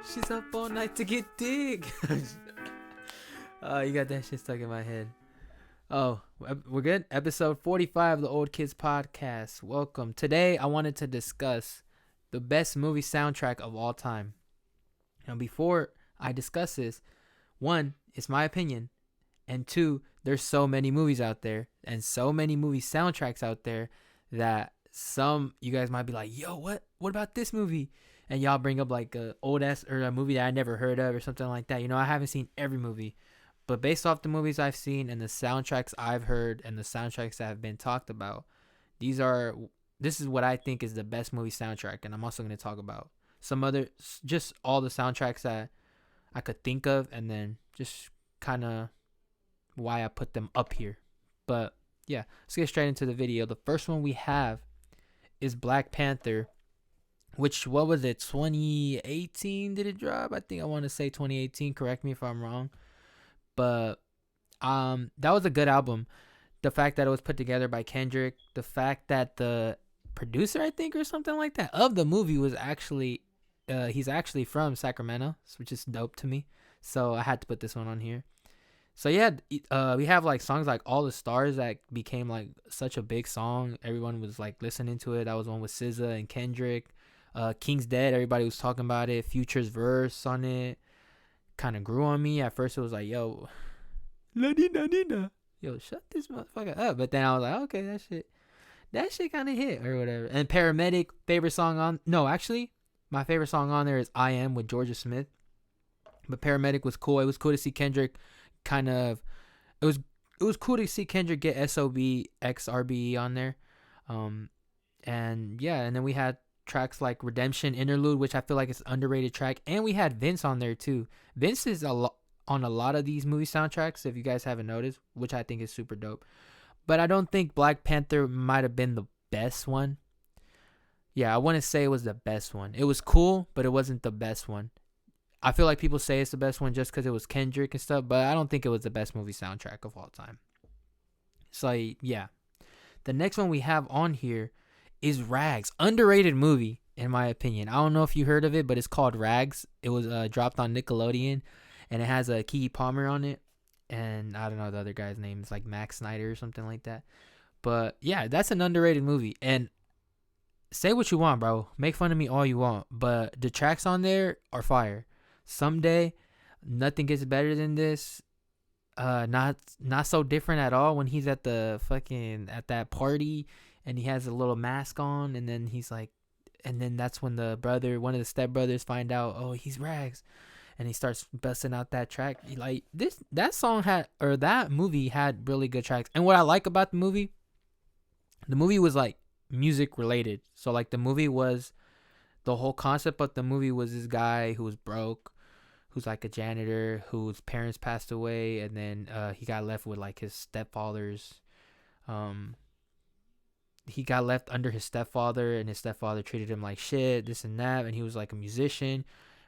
She's up all night to get dick. Oh, you got that shit stuck in my head. Oh, we're good. Episode 45 of the Old Kids Podcast. Welcome. Today, I wanted to discuss the best movie soundtrack of all time. Now, before I discuss this, one, it's my opinion, and two, there's so many movies out there and so many movie soundtracks out there that some you guys might be like, yo, what about this movie? And y'all bring up like a old ass or a movie that I never heard of or something like that. You know, I haven't seen every movie, but based off the movies I've seen and the soundtracks I've heard and the soundtracks that have been talked about, this is what I think is the best movie soundtrack. And I'm also going to talk about some other, just all the soundtracks that I could think of, and then just kind of why I put them up here. But yeah, let's get straight into the video. The first one we have is Black Panther, which, what was it, 2018 did it drop? I think I want to say 2018. Correct me if I'm wrong. But that was a good album. The fact that it was put together by Kendrick, the fact that the producer, I think, or something like that, of the movie was actually, he's actually from Sacramento, which is dope to me. So I had to put this one on here. So yeah, we have like songs like All the Stars that became like such a big song. Everyone was like listening to it. That was one with SZA and Kendrick. King's Dead, everybody was talking about it. Future's verse on it kind of grew on me. At first it was like, yo, la nina nina, yo, shut this motherfucker up. But then I was like, okay, that shit kind of hit or whatever. And Paramedic, favorite song on, no, actually, my favorite song on there is I Am with Georgia Smith. But Paramedic was cool. It was cool to see Kendrick kind of, it was cool to see Kendrick get SOB XRBE on there. And yeah, and then we had tracks like Redemption Interlude, which I feel like is an underrated track, and we had Vince on there too. Vince is on a lot of these movie soundtracks, if you guys haven't noticed, which I think is super dope. But I don't think Black Panther might have been the best one. Yeah, I wouldn't say it was the best one. It was cool, but it wasn't the best one. I feel like people say it's the best one just because it was Kendrick and stuff, but I don't think it was the best movie soundtrack of all time. So yeah, the next one we have on here is Rags. Underrated movie, in my opinion. I don't know if you heard of it, but it's called Rags. It was dropped on Nickelodeon, and it has a Keke Palmer on it. And I don't know the other guy's name. It's like Max Snyder or something like that. But yeah, that's an underrated movie. And say what you want, bro. Make fun of me all you want. But the tracks on there are fire. Someday, nothing gets better than this. Not so different at all when he's at the fucking at that party and he has a little mask on, and then he's like, and then that's when one of the stepbrothers find out, oh, he's Rags, and he starts busting out that track. Like that movie had really good tracks. And what I like about the movie was like music related. So like the whole concept of the movie was this guy who was broke, who's like a janitor, whose parents passed away, and then he got left with like his stepfather's he got left under his stepfather, and his stepfather treated him like shit, this and that, and he was like a musician,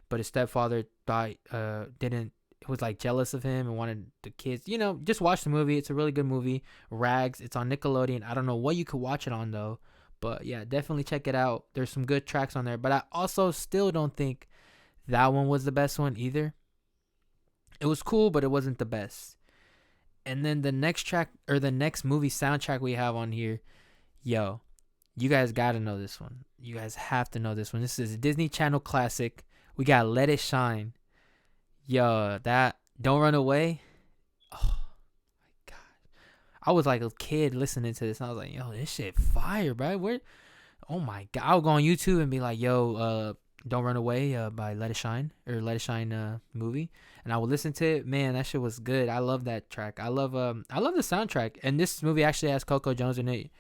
but his stepfather was like jealous of him and wanted the kids, just watch the movie. It's a really good movie. Rags, it's on Nickelodeon. I don't know what you could watch it on though, but yeah, definitely check it out. There's some good tracks on there, but I also still don't think that one was the best one either. It was cool, but it wasn't the best. And then the next track, or the next movie soundtrack we have on here, yo, you guys gotta know this one. You guys have to know this one. This is a Disney Channel classic. We got Let It Shine. Yo, that Don't Run Away. Oh my god, I was like a kid listening to this, and I was like, yo, this shit fire, bro. Where? Oh my god, I would go on YouTube and be like, yo, Don't Run Away by Let It Shine, or Let It Shine movie, and I would listen to it. Man, that shit was good. I love that track. I love the soundtrack. And this movie actually has Coco Jones in it,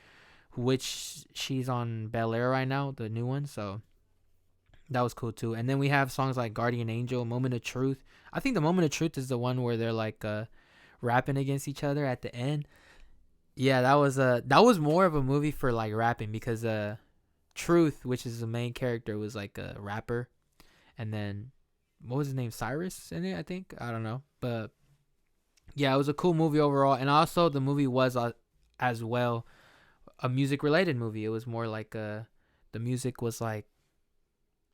which she's on Bel Air right now, the new one. So that was cool too. And then we have songs like Guardian Angel, Moment of Truth. I think the Moment of Truth is the one where they're like rapping against each other at the end. Yeah, that was more of a movie for like rapping, because Truth, which is the main character, was like a rapper, and then what was his name, Cyrus in it, I think. I don't know, but yeah, it was a cool movie overall. And also the movie was as well a music related movie. It was more like the music was like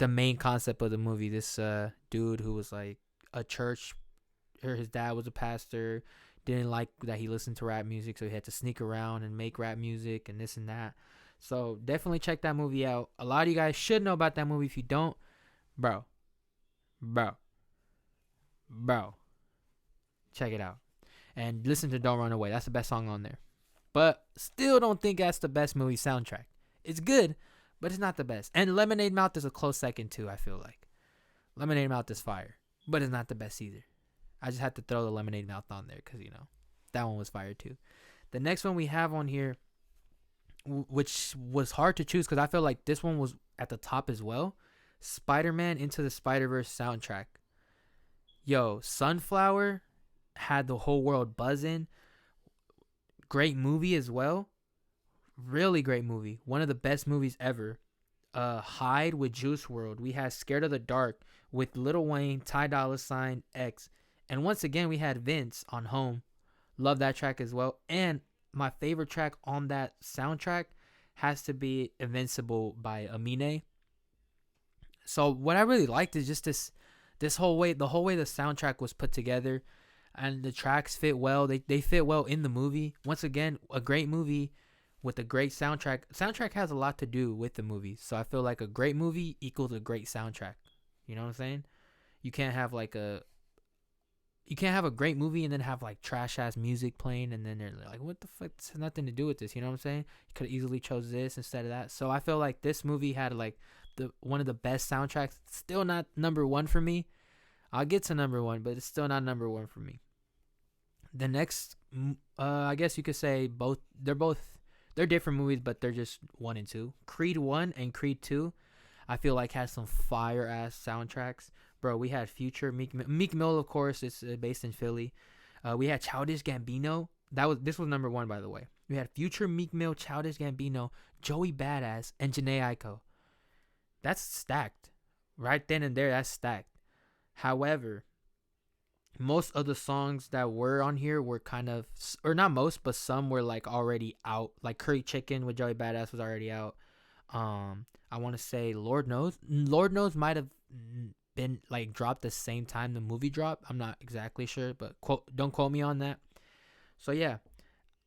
the main concept of the movie. This dude who was like a church, or his dad was a pastor, didn't like that he listened to rap music, so he had to sneak around and make rap music and this and that. So definitely check that movie out. A lot of you guys should know about that movie. If you don't, bro, bro, bro, check it out. And listen to Don't Run Away. That's the best song on there. But still don't think that's the best movie soundtrack. It's good, but it's not the best. And Lemonade Mouth is a close second too, I feel like. Lemonade Mouth is fire, but it's not the best either. I just had to throw the Lemonade Mouth on there because, you know, that one was fire too. The next one we have on here, which was hard to choose because I feel like this one was at the top as well. Spider-Man Into the Spider-Verse soundtrack. Yo, Sunflower had the whole world buzzing. Great movie as well. Really great movie. One of the best movies ever. Hide with Juice WRLD. We had Scared of the Dark with Lil Wayne, Ty Dolla $ign, X. And once again, we had Vince on Home. Love that track as well. And my favorite track on that soundtrack has to be Invincible by Amine. So what I really liked is just this whole way, the whole way the soundtrack was put together, and the tracks fit well. They fit well in the movie. Once again, a great movie with a great soundtrack. Soundtrack has a lot to do with the movie. So I feel like a great movie equals a great soundtrack. You know what I'm saying? You can't have a great movie and then have like trash ass music playing, and then they're like, what the fuck? This has nothing to do with this. You know what I'm saying? You could have easily chose this instead of that. So I feel like this movie had like one of the best soundtracks. Still not number one for me. I'll get to number one, but it's still not number one for me. The next, I guess you could say they're different movies, but they're just 1 and 2. Creed 1 and Creed 2, I feel like had some fire ass soundtracks. Bro, we had Future, Meek Mill, of course. It's based in Philly. We had Childish Gambino. This was number 1, by the way. We had Future, Meek Mill, Childish Gambino, Joey Badass, and Jhené Aiko. That's stacked. Right then and there, that's stacked. However, most of the songs that were on here were kind of, or not most, but some were like already out. Like Curry Chicken with Joey Badass was already out. I want to say Lord Knows might have been like dropped the same time the movie dropped. I'm not exactly sure, but don't quote me on that. So yeah,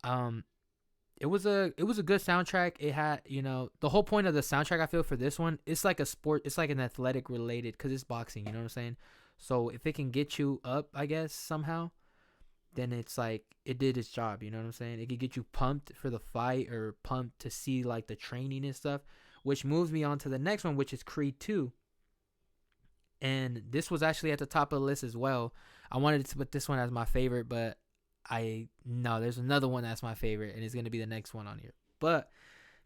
it was a good soundtrack. It had, you know, the whole point of the soundtrack, I feel, for this one, it's like a sport, it's like an athletic related, because it's boxing, you know what I'm saying? So if it can get you up, I guess, somehow, then it's like it did its job, you know what I'm saying? It could get you pumped for the fight or pumped to see like the training and stuff, which moves me on to the next one, which is Creed 2. And this was actually at the top of the list as well. I wanted to put this one as my favorite, but there's another one that's my favorite, and it's going to be the next one on here. But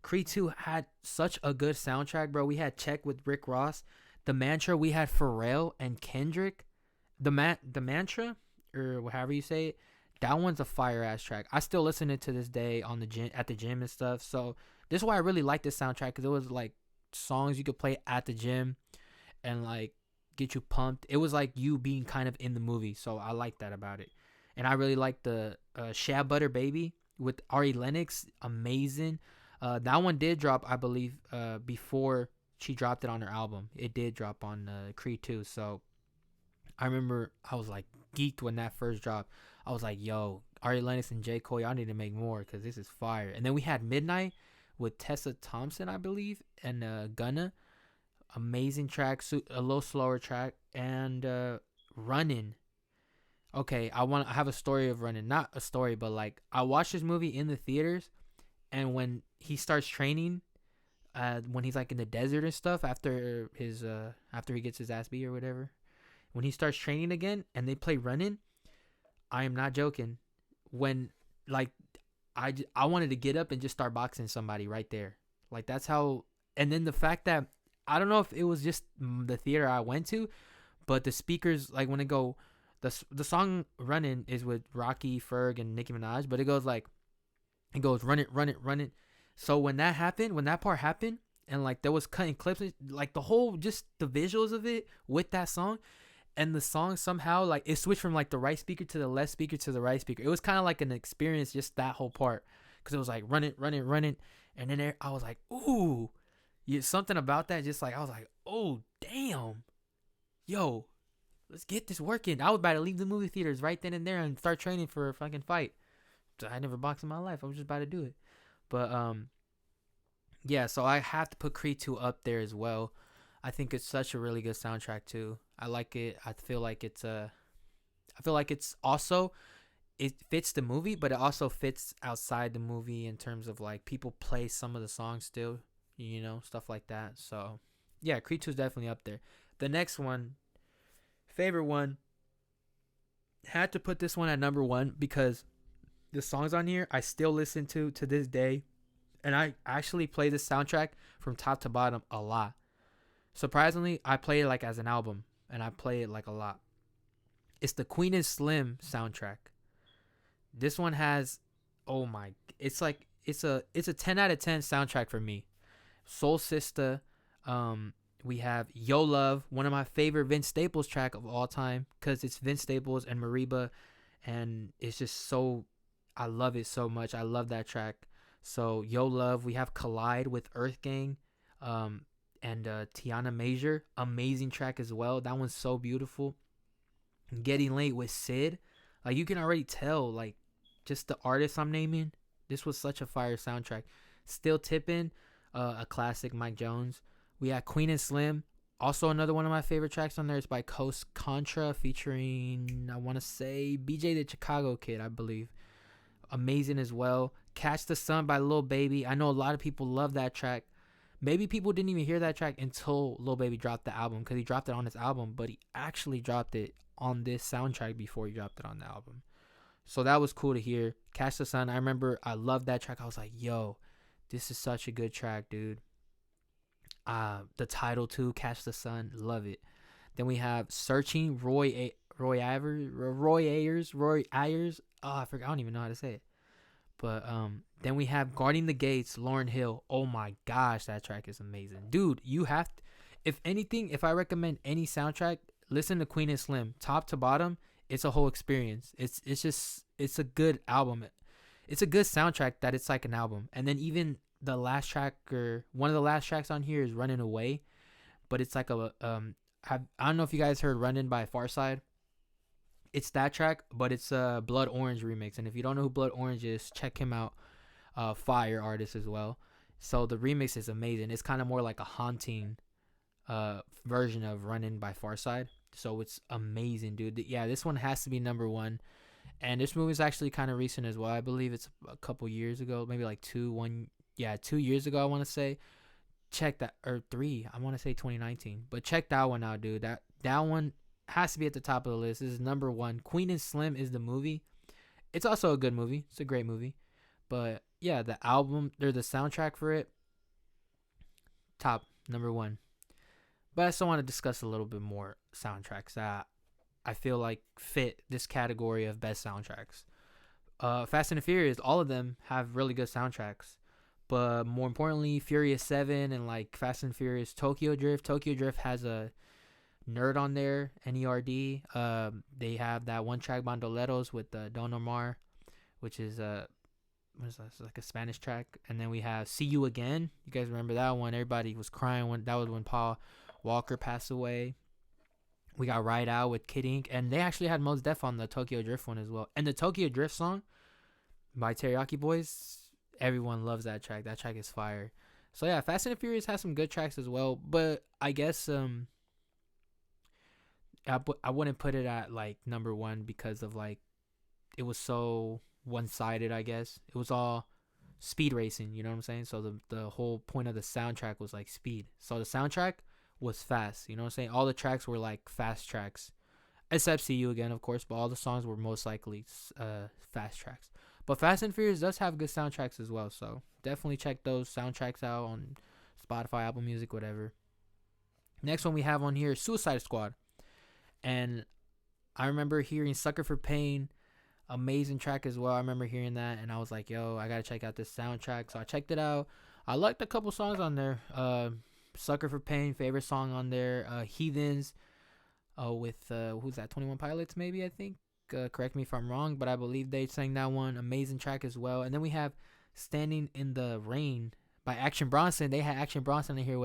Creed 2 had such a good soundtrack, bro. We had Check with Rick Ross. The Mantra, we had Pharrell and Kendrick. The Mantra, or however you say it, that one's a fire ass track. I still listen to it to this day on the gym, at the gym and stuff. So this is why I really like this soundtrack, because it was like songs you could play at the gym and like get you pumped. It was like you being kind of in the movie. So I like that about it. And I really like the Shab Butter Baby with Ari Lennox. Amazing. That one did drop, I believe, before she dropped it on her album. It did drop on Creed 2. So I remember I was like geeked when that first dropped. I was like, yo, Ari Lennox and J. Cole, y'all need to make more because this is fire. And then we had Midnight with Tessa Thompson, I believe, and Gunna. Amazing track, a little slower track. And Running. Okay, I have a story of Running. Not a story, but like I watched this movie in the theaters, and when he starts training, when he's like in the desert and stuff after he gets his ass beat or whatever, when he starts training again and they play Running, I am not joking. When like I wanted to get up and just start boxing somebody right there. Like that's how. And then the fact that I don't know if it was just the theater I went to, but the speakers, like when it go, the song Running is with Rocky, Ferg, and Nicki Minaj, but it goes Run It, Run It, Run It. So when that part happened, and like there was cutting clips, like the whole, just the visuals of it with that song, and the song somehow like it switched from like the right speaker to the left speaker to the right speaker. It was kind of like an experience, just that whole part, because it was like Run It, Run It, Run It, and then I was like, ooh, something about that, just like I was like, oh damn, yo, let's get this working. I was about to leave the movie theaters right then and there and start training for a fucking fight. I never boxed in my life. I was just about to do it. But yeah, so I have to put Creed 2 up there as well. I think it's such a really good soundtrack too. I like it. I feel like it's also, it fits the movie, but it also fits outside the movie in terms of like people play some of the songs still, stuff like that. So yeah, Creed 2 is definitely up there. The next one, favorite one, had to put this one at number 1 because the songs on here I still listen to this day, and I actually play this soundtrack from top to bottom a lot. Surprisingly, I play it like as an album, and I play it like a lot. It's the Queen and Slim soundtrack. This one has, oh my, it's a 10 out of 10 soundtrack for me. Soul Sister, we have Yo Love, one of my favorite Vince Staples track of all time, because it's Vince Staples and Mariba, and it's just so, I love it so much. I love that track. So Yo Love, we have Collide with Earth Gang, and Tiana Major, amazing track as well. That one's so beautiful. Getting Late with Sid, like you can already tell, like just the artists I'm naming, this was such a fire soundtrack. Still Tippin', a classic, Mike Jones. We had Queen and Slim, also another one of my favorite tracks on there. It's by Coast Contra featuring, I want to say, BJ the Chicago Kid, I believe. Amazing as well. Catch the Sun by Lil Baby. I know a lot of people love that track. Maybe people didn't even hear that track until Lil Baby dropped the album, because he dropped it on his album, but he actually dropped it on this soundtrack before he dropped it on the album. So that was cool to hear. Catch the Sun, I remember I loved that track. I was like, yo, this is such a good track, dude. The title too, Catch the Sun, love it. Then we have Searching, Roy Ayers. Oh, I forgot. I don't even know how to say it. But then we have Guarding the Gates, Lauryn Hill. Oh my gosh, that track is amazing, dude. You have to, if anything, if I recommend any soundtrack, listen to Queen and Slim, top to bottom. It's a whole experience. It's a good album. It's a good soundtrack that it's like an album. And then even the last track, or one of the last tracks on here, is Running Away, but it's like a I don't know if you guys heard Running by Farside. It's that track, but it's a Blood Orange remix. And if you don't know who Blood Orange is, check him out. Fire artist as well. So the remix is amazing. It's kind of more like a haunting version of Running by Farside. So it's amazing, dude. Yeah, this one has to be number 1. And this movie is actually kind of recent as well. I believe it's a couple years ago, maybe like 2 years ago, I want to say. Check that, or 3, I want to say 2019. But check that one out, dude. That one has to be at the top of the list. This is number 1. Queen and Slim is the movie. It's also a good movie. It's a great movie. But yeah, the album, or the soundtrack for it, top, number 1. But I still want to discuss a little bit more soundtracks that I feel like fit this category of best soundtracks. Fast and the Furious, all of them have really good soundtracks. But more importantly, Furious 7 and like Fast and Furious Tokyo Drift. Tokyo Drift has a Nerd on there, N-E-R-D. They have that one track, Bandoleros, with Don Omar, which is what is that? It's like a Spanish track. And then we have See You Again. You guys remember that one? Everybody was crying when that was when Paul Walker passed away. We got Ride Out with Kid Ink, and they actually had Mos Def on the Tokyo Drift one as well. And the Tokyo Drift song by Teriyaki Boys, everyone loves that track. That track is fire. So yeah, Fast and the Furious has some good tracks as well, but I guess I wouldn't put it at like number 1 because of like it was so one-sided. I guess it was all speed racing, you know what I'm saying? So the whole point of the soundtrack was like speed. So the soundtrack was fast, you know what I'm saying? All the tracks were like fast tracks, except See You Again, of course, but all the songs were most likely fast tracks. But Fast and Furious does have good soundtracks as well, so definitely check those soundtracks out on Spotify, Apple Music, whatever. Next one we have on here is Suicide Squad. And I remember hearing Sucker for Pain, amazing track as well. I remember hearing that, and I was like, yo, I gotta check out this soundtrack. So I checked it out. I liked a couple songs on there. Sucker for Pain, favorite song on there. Heathens, with who's that? 21 Pilots, maybe, I think. Correct me if I'm wrong, but I believe they sang that one. Amazing track as well. And then we have Standing in the Rain by Action Bronson. They had Action Bronson in here,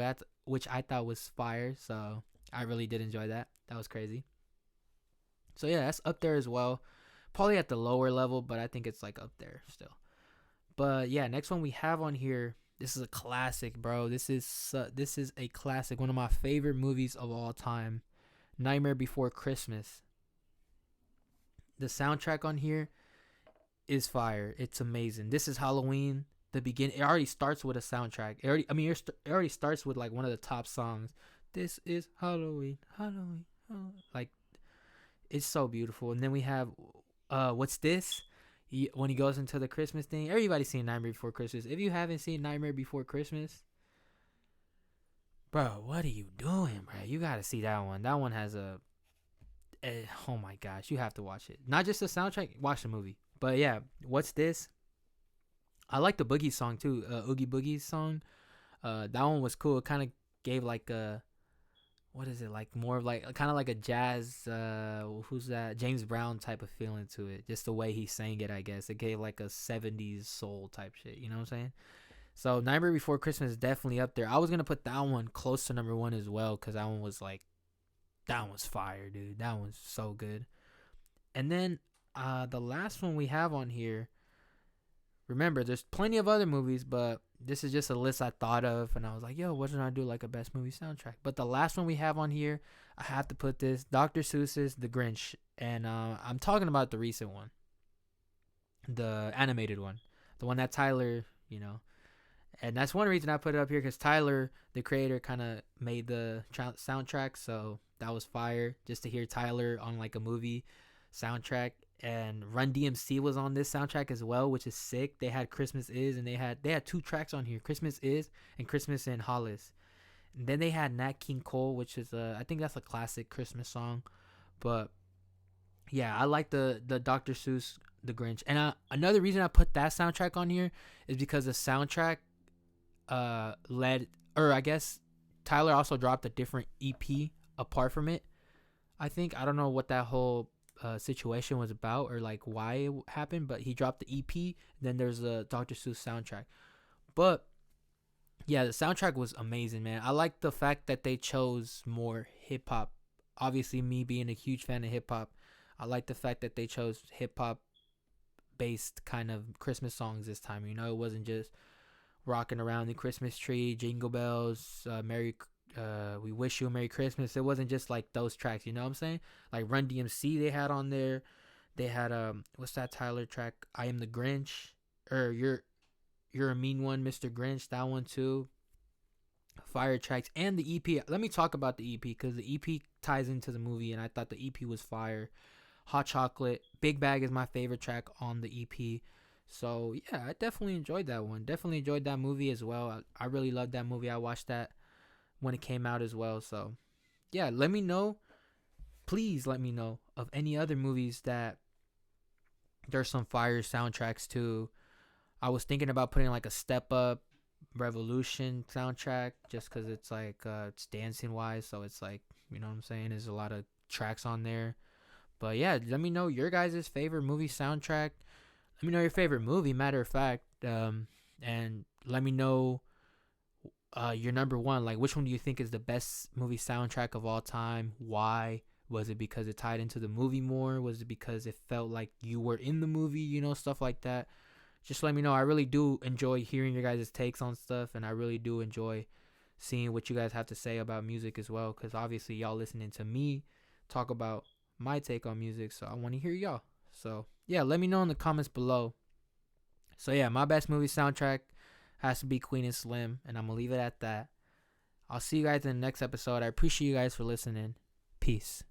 which I thought was fire. So I really did enjoy that. That was crazy. So yeah, that's up there as well. Probably at the lower level, but I think it's like up there still. But yeah, next one we have on here. This is a classic, bro. This is a classic. One of my favorite movies of all time. Nightmare Before Christmas. The soundtrack on here is fire. It's amazing. This is Halloween. The beginning. It already starts with a soundtrack. It already starts with like one of the top songs. This is Halloween, Halloween, Halloween. Like it's so beautiful. And then we have, what's this? When he goes into the Christmas thing. Everybody's seen Nightmare Before Christmas. If you haven't seen Nightmare Before Christmas, bro, what are you doing, bro? You gotta see that one. That one has oh my gosh, you have to watch it. Not just the soundtrack, watch the movie. But yeah, what's this? I like the Boogie song too, Oogie Boogie song. That one was cool. It kind of gave like a, what is it, like more of like kind of like a jazz, who's that, James Brown type of feeling to it. Just the way he sang it, I guess it gave like a 70s soul type shit. You know what I'm saying? So Nightmare Before Christmas is definitely up there. I was gonna put that one close to number one as well, because that one was like, that one was fire, dude. That one's so good. And then the last one we have on here. Remember, there's plenty of other movies, but this is just a list I thought of, and I was like, yo, what should I do, like a best movie soundtrack? But the last one we have on here, I have to put this, Dr. Seuss's The Grinch. And I'm talking about the recent one, the animated one, the one that Tyler, and that's one reason I put it up here, because Tyler, the creator, kind of made the soundtrack, so that was fire, just to hear Tyler on like a movie soundtrack. And Run DMC was on this soundtrack as well, which is sick. They had Christmas Is, and they had two tracks on here, Christmas Is and Christmas in Hollis. And then they had Nat King Cole, which is I think that's a classic Christmas song. But yeah, I like the Dr. Seuss, The Grinch. And another reason I put that soundtrack on here is because the soundtrack I guess Tyler also dropped a different EP apart from it. I don't know what that whole situation was about, or like why it happened, but he dropped the EP. Then there's the Dr. Seuss soundtrack. But yeah, the soundtrack was amazing, man. I like the fact that they chose more hip hop. Obviously, me being a huge fan of hip hop, I like the fact that they chose hip hop based kind of Christmas songs this time. It wasn't just rocking around the Christmas tree, jingle bells, we wish you a Merry Christmas. It wasn't just like those tracks, you know what I'm saying? Like Run DMC they had on there. They had what's that Tyler track? I Am the Grinch, or You're a Mean One, Mr. Grinch. That one too. Fire tracks. And the EP. Let me talk about the EP, because the EP ties into the movie, and I thought the EP was fire. Hot Chocolate, Big Bag is my favorite track on the EP. So yeah, I definitely enjoyed that one. Definitely enjoyed that movie as well. I really loved that movie. I watched that when it came out as well. So yeah, let me know. Please let me know of any other movies that there's some fire soundtracks to. I was thinking about putting like a Step Up, Revolution soundtrack, just because it's like it's dancing wise, so it's like, you know what I'm saying, there's a lot of tracks on there. But yeah, let me know your guys' favorite movie soundtrack. Let me know your favorite movie, matter of fact, and let me know your number one. Like, which one do you think is the best movie soundtrack of all time? Why? Was it because it tied into the movie more? Was it because it felt like you were in the movie? Stuff like that. Just let me know. I really do enjoy hearing your guys' takes on stuff, and I really do enjoy seeing what you guys have to say about music as well, because obviously y'all listening to me talk about my take on music, so I want to hear y'all. So yeah, let me know in the comments below. So yeah, my best movie soundtrack has to be Queen and Slim, and I'm gonna leave it at that. I'll see you guys in the next episode. I appreciate you guys for listening. Peace.